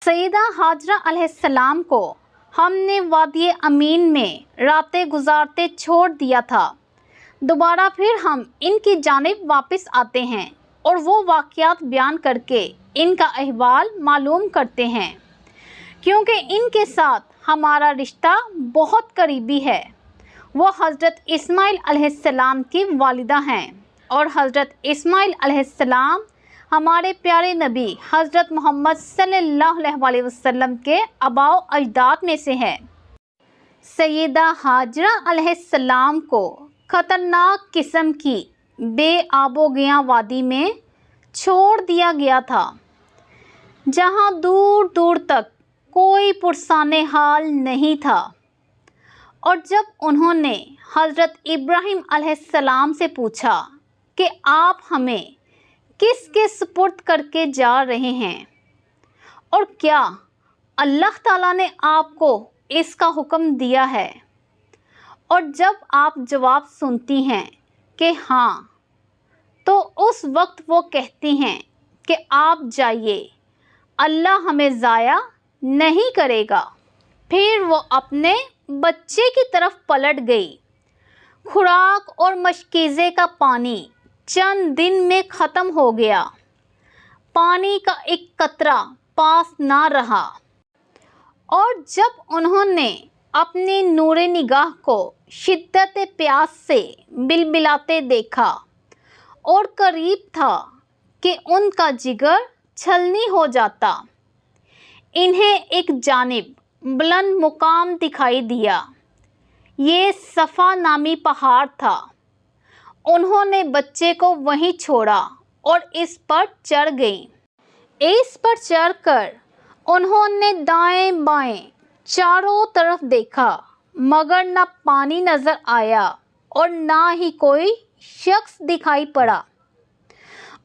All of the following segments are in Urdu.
سیدہ حاجرہ علیہ السلام کو ہم نے وادی امین میں راتیں گزارتے چھوڑ دیا تھا۔ دوبارہ پھر ہم ان کی جانب واپس آتے ہیں اور وہ واقعات بیان کر کے ان کا احوال معلوم کرتے ہیں، کیونکہ ان کے ساتھ ہمارا رشتہ بہت قریبی ہے۔ وہ حضرت اسماعیل علیہ السلام کی والدہ ہیں اور حضرت اسماعیل علیہ السلام ہمارے پیارے نبی حضرت محمد صلی اللہ علیہ وسلم کے آباء و اجداد میں سے ہے۔ سیدہ حاجرہ علیہ السلام کو خطرناک قسم کی بے آب و گیاں وادی میں چھوڑ دیا گیا تھا، جہاں دور دور تک کوئی پرسان حال نہیں تھا، اور جب انہوں نے حضرت ابراہیم علیہ السلام سے پوچھا کہ آپ ہمیں کس کے سپرد کر کے جا رہے ہیں اور کیا اللہ تعالیٰ نے آپ کو اس کا حکم دیا ہے، اور جب آپ جواب سنتی ہیں کہ ہاں، تو اس وقت وہ کہتی ہیں کہ آپ جائیے، اللہ ہمیں ضائع نہیں کرے گا۔ پھر وہ اپنے بچے کی طرف پلٹ گئی۔ خوراک اور مشکیزے کا پانی چند دن میں ختم ہو گیا، پانی کا ایک قطرہ پاس نہ رہا، اور جب انہوں نے اپنی نور نگاہ کو شدت پیاس سے بلبلاتے دیکھا اور قریب تھا کہ ان کا جگر چھلنی ہو جاتا، انہیں ایک جانب بلند مقام دکھائی دیا۔ یہ صفا نامی پہاڑ تھا۔ انہوں نے بچے کو وہیں چھوڑا اور اس پر چڑھ گئیں۔ اس پر چڑھ کر انہوں نے دائیں بائیں چاروں طرف دیکھا، مگر نہ پانی نظر آیا اور نہ ہی کوئی شخص دکھائی پڑا۔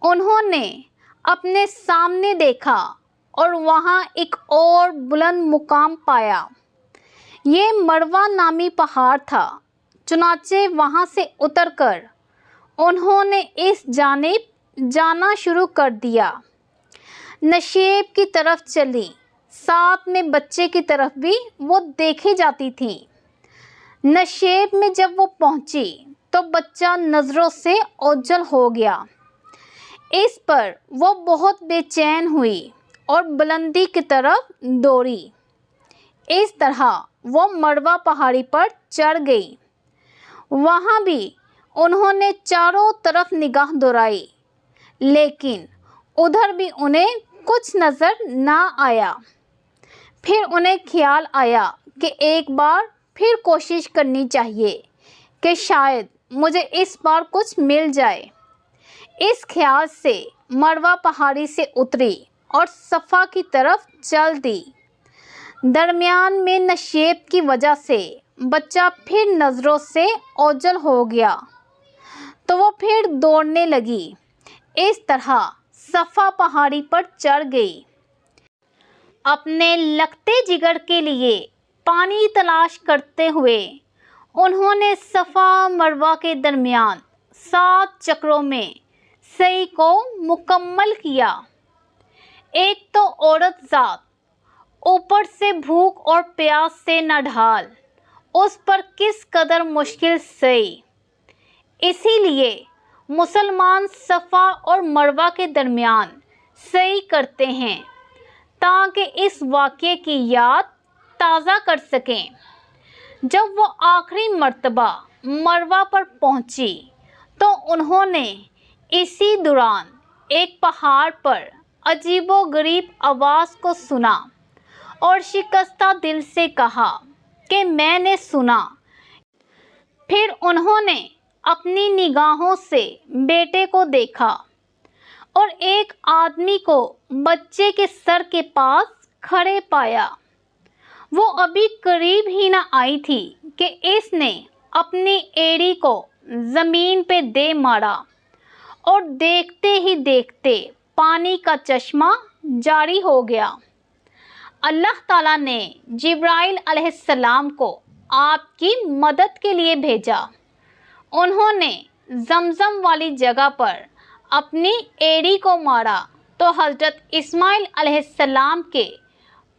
انہوں نے اپنے سامنے دیکھا اور وہاں ایک اور بلند مقام پایا۔ یہ مروہ نامی پہاڑ تھا۔ چنانچہ وہاں سے اتر کر انہوں نے اس جانب جانا شروع کر دیا۔ نشیب کی طرف چلی، ساتھ میں بچے کی طرف بھی وہ دیکھی جاتی تھی۔ نشیب میں جب وہ پہنچی تو بچہ نظروں سے اوجھل ہو گیا۔ اس پر وہ بہت بے چین ہوئی اور بلندی کی طرف دوڑی۔ اس طرح وہ مروہ پہاڑی پر چڑھ گئی۔ وہاں بھی انہوں نے چاروں طرف نگاہ دوڑائی، لیکن ادھر بھی انہیں کچھ نظر نہ آیا۔ پھر انہیں خیال آیا کہ ایک بار پھر کوشش کرنی چاہیے کہ شاید مجھے اس بار کچھ مل جائے۔ اس خیال سے مروہ پہاڑی سے اتری اور صفا کی طرف چل دی۔ درمیان میں نشیب کی وجہ سے بچہ پھر نظروں سے اوجھل ہو گیا تو وہ پھر دوڑنے لگی۔ اس طرح صفا پہاڑی پر چڑھ گئی۔ اپنے لگتے جگر کے لیے پانی تلاش کرتے ہوئے انہوں نے صفا مروہ کے درمیان 7 چکروں میں سعی کو مکمل کیا۔ ایک تو عورت ذات، اوپر سے بھوک اور پیاس سے نڈھال، اس پر کس قدر مشکل سعی۔ اسی لیے مسلمان صفا اور مروہ کے درمیان سعی کرتے ہیں تاکہ اس واقعے کی یاد تازہ کر سکیں۔ جب وہ آخری مرتبہ مروہ پر پہنچی تو انہوں نے اسی دوران ایک پہاڑ پر عجیب و غریب آواز کو سنا اور شکستہ دل سے کہا کہ میں نے سنا۔ پھر انہوں نے اپنی نگاہوں سے بیٹے کو دیکھا اور ایک آدمی کو بچے کے سر کے پاس کھڑے پایا۔ وہ ابھی قریب ہی نہ آئی تھی کہ اس نے اپنی ایڑی کو زمین پہ دے مارا اور دیکھتے ہی دیکھتے پانی کا چشمہ جاری ہو گیا۔ اللہ تعالیٰ نے جبرائیل علیہ السلام کو آپ کی مدد کے لیے بھیجا۔ انہوں نے زمزم والی جگہ پر اپنی ایڑی کو مارا تو حضرت اسماعیل علیہ السلام کے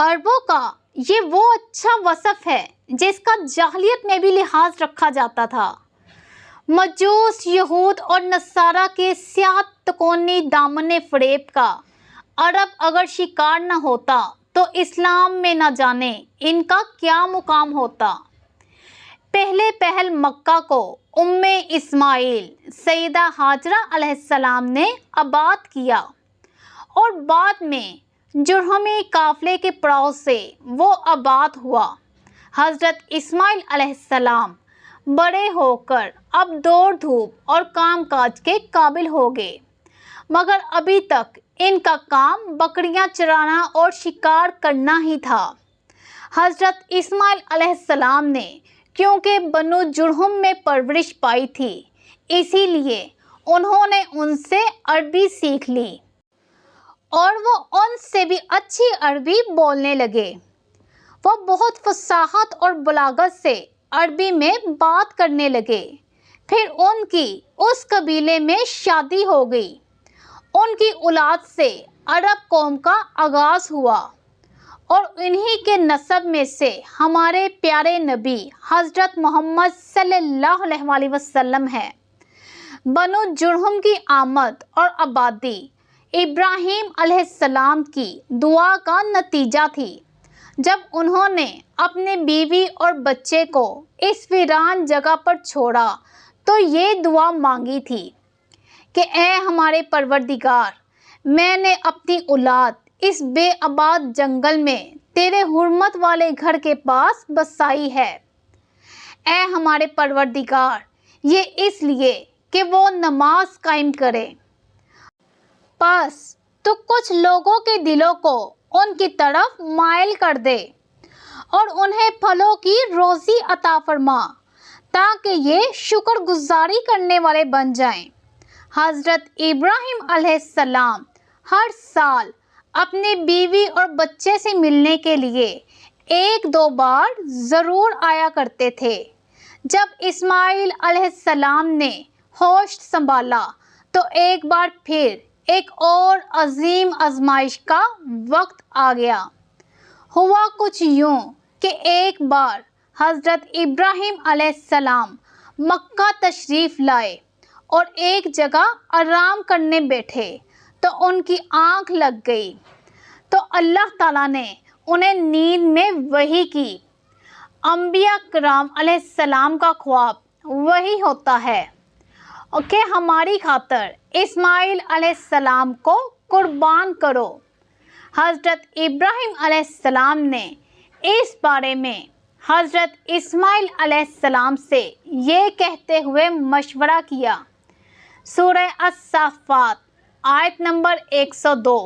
عربوں کا یہ وہ اچھا وصف ہے جس کا جاہلیت میں بھی لحاظ رکھا جاتا تھا۔ مجوس، یہود اور نصارہ کے سیاہ تکونی دامن فریب کا عرب اگر شکار نہ ہوتا تو اسلام میں نہ جانے ان کا کیا مقام ہوتا۔ پہلے پہل مکہ کو ام اسماعیل سیدہ ہاجرہ علیہ السلام نے آباد کیا اور بعد میں جرہمی قافلے کے پڑاؤ سے وہ آباد ہوا۔ حضرت اسماعیل علیہ السلام بڑے ہو کر اب دوڑ دھوپ اور کام کاج کے قابل ہو گئے، مگر ابھی تک ان کا کام بکریاں چرانا اور شکار کرنا ہی تھا۔ حضرت اسماعیل علیہ السلام نے کیونکہ بنو جرہم میں پرورش پائی تھی، اسی لیے انہوں نے ان سے عربی سیکھ لی اور وہ ان سے بھی اچھی عربی بولنے لگے۔ وہ بہت فصاحت اور بلاغت سے عربی میں بات کرنے لگے۔ پھر ان کی اس قبیلے میں شادی ہو گئی۔ ان کی اولاد سے عرب قوم کا آغاز ہوا اور انہی کے نسب میں سے ہمارے پیارے نبی حضرت محمد صلی اللہ علیہ وآلہ وسلم ہے۔ بنو جرہم کی آمد اور آبادی ابراہیم علیہ السلام کی دعا کا نتیجہ تھی۔ جب انہوں نے اپنے بیوی اور بچے کو اس ویران جگہ پر چھوڑا تو یہ دعا مانگی تھی کہ اے ہمارے پروردگار، میں نے اپنی اولاد اس بے آباد جنگل میں تیرے حرمت والے گھر کے پاس بسائی ہے۔ اے ہمارے پروردگار، یہ اس لیے کہ وہ نماز قائم کرے، بس تو کچھ لوگوں کے دلوں کو ان کی طرف مائل کر دے اور انہیں پھلوں کی روزی عطا فرما تاکہ یہ شکر گزاری کرنے والے بن جائیں۔ حضرت ابراہیم علیہ السلام ہر سال اپنے بیوی اور بچے سے ملنے کے لیے 1-2 بار ضرور آیا کرتے تھے۔ جب اسماعیل علیہ السلام نے ہوش سنبھالا تو ایک بار پھر ایک اور عظیم آزمائش کا وقت آ گیا۔ ہوا کچھ یوں کہ ایک بار حضرت ابراہیم علیہ السلام مکہ تشریف لائے اور ایک جگہ آرام کرنے بیٹھے تو ان کی آنکھ لگ گئی، تو اللہ تعالیٰ نے انہیں نیند میں وحی کی۔ انبیاء کرام علیہ السلام کا خواب وہی ہوتا ہے کہ ہماری خاطر اسماعیل علیہ السلام کو قربان کرو۔ حضرت ابراہیم علیہ السلام نے اس بارے میں حضرت اسماعیل علیہ السلام سے یہ کہتے ہوئے مشورہ کیا۔ سورہ الصافات آیت نمبر 102۔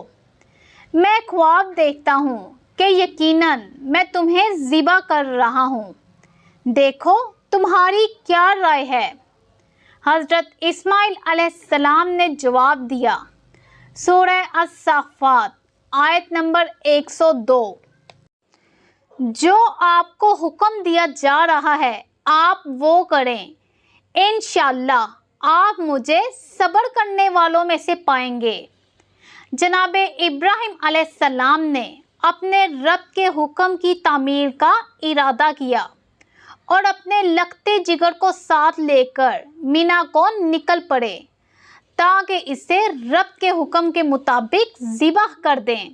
میں خواب دیکھتا ہوں کہ یقیناً میں تمہیں ذبح کر رہا ہوں، دیکھو تمہاری کیا رائے ہے؟ حضرت اسماعیل علیہ السلام نے جواب دیا۔ سورہ الصافات آیت نمبر 102۔ جو آپ کو حکم دیا جا رہا ہے آپ وہ کریں، انشاءاللہ آپ مجھے صبر کرنے والوں میں سے پائیں گے۔ جناب ابراہیم علیہ السلام نے اپنے رب کے حکم کی تعمیل کا ارادہ کیا اور اپنے لگتے جگر کو ساتھ لے کر مینا کو نکل پڑے تاکہ اسے رب کے حکم کے مطابق ذبح کر دیں۔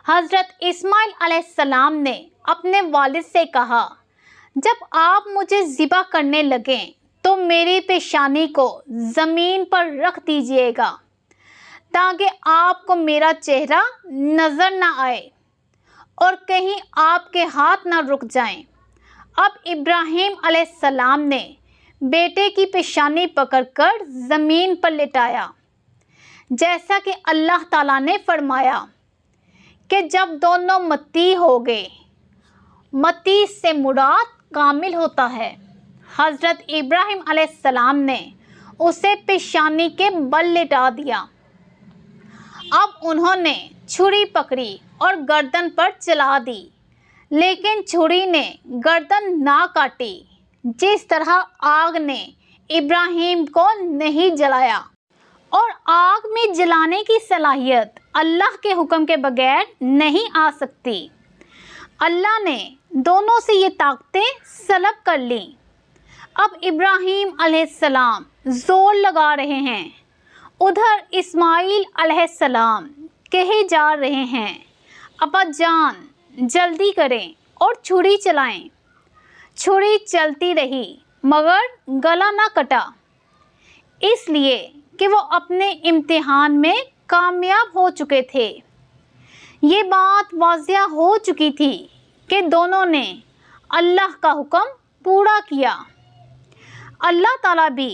حضرت اسماعیل علیہ السلام نے اپنے والد سے کہا، جب آپ مجھے ذبح کرنے لگیں تو میری پیشانی کو زمین پر رکھ دیجیے گا تاکہ آپ کو میرا چہرہ نظر نہ آئے اور کہیں آپ کے ہاتھ نہ رک جائیں۔ اب ابراہیم علیہ السلام نے بیٹے کی پیشانی پکڑ کر زمین پر لٹایا، جیسا کہ اللہ تعالیٰ نے فرمایا کہ جب دونوں متی ہو گئے، متی سے مراد کامل ہوتا ہے، حضرت ابراہیم علیہ السلام نے اسے پیشانی کے بل لٹا دیا۔ اب انہوں نے چھری پکڑی اور گردن پر چلا دی، لیکن چھری نے گردن نہ کاٹی، جس طرح آگ نے ابراہیم کو نہیں جلایا، اور آگ میں جلانے کی صلاحیت اللہ کے حکم کے بغیر نہیں آ سکتی۔ اللہ نے دونوں سے یہ طاقتیں سلب کر لیں۔ اب ابراہیم علیہ السلام زور لگا رہے ہیں، ادھر اسماعیل علیہ السلام کہے جا رہے ہیں ابا جان جلدی کریں اور چھری چلائیں۔ چھری چلتی رہی مگر گلا نہ کٹا، اس لیے کہ وہ اپنے امتحان میں کامیاب ہو چکے تھے۔ یہ بات واضح ہو چکی تھی کہ دونوں نے اللہ کا حکم پورا کیا۔ اللہ تعالیٰ بھی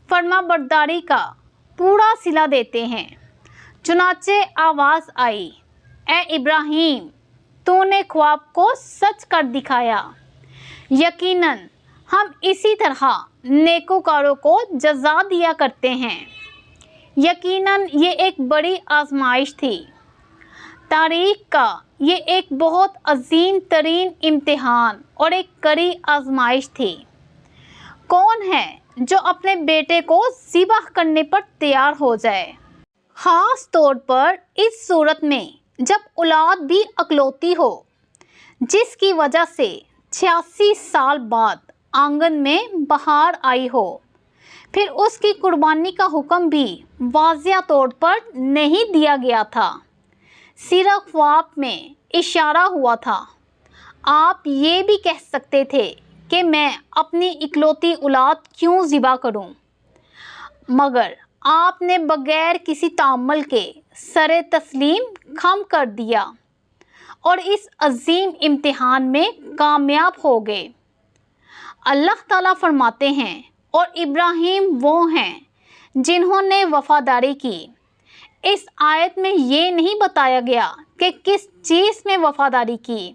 فرما برداری کا پورا صلہ دیتے ہیں۔ چنانچہ آواز آئی، اے ابراہیم، تو نے خواب کو سچ کر دکھایا، یقیناً ہم اسی طرح نیکوکاروں کو جزا دیا کرتے ہیں۔ یقیناً یہ ایک بڑی آزمائش تھی، تاریخ کا یہ ایک بہت عظیم ترین امتحان اور ایک کڑی آزمائش تھی۔ کون ہے جو اپنے بیٹے کو ذبح کرنے پر تیار ہو جائے؟ خاص طور پر اس صورت میں جب اولاد بھی اکلوتی ہو، جس کی وجہ سے 86 سال بعد آنگن میں بہار آئی ہو۔ پھر اس کی قربانی کا حکم بھی واضح طور پر نہیں دیا گیا تھا، صرف خواب میں اشارہ ہوا تھا۔ آپ یہ بھی کہہ سکتے تھے کہ میں اپنی اکلوتی اولاد کیوں ذبح کروں، مگر آپ نے بغیر کسی تعامل کے سر تسلیم خم کر دیا اور اس عظیم امتحان میں کامیاب ہو گئے۔ اللہ تعالیٰ فرماتے ہیں، اور ابراہیم وہ ہیں جنہوں نے وفاداری کی۔ اس آیت میں یہ نہیں بتایا گیا کہ کس چیز میں وفاداری کی،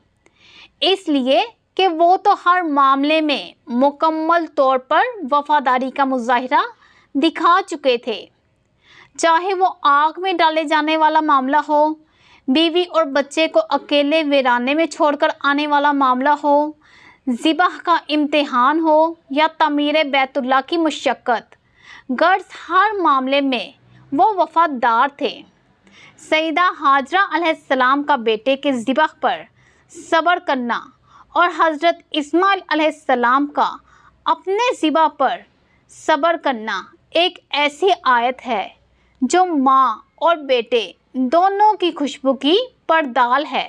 اس لیے کہ وہ تو ہر معاملے میں مکمل طور پر وفاداری کا مظاہرہ دکھا چکے تھے، چاہے وہ آگ میں ڈالے جانے والا معاملہ ہو، بیوی اور بچے کو اکیلے ویرانے میں چھوڑ کر آنے والا معاملہ ہو، ذبح کا امتحان ہو یا تعمیر بیت اللہ کی مشقت، غرض ہر معاملے میں وہ وفادار تھے۔ سیدہ ہاجرہ علیہ السلام کا بیٹے کے ذبح پر صبر کرنا اور حضرت اسماعیل علیہ السلام کا اپنے ذبح پر صبر کرنا ایک ایسی آیت ہے جو ماں اور بیٹے دونوں کی خوشبو کی پردال ہے۔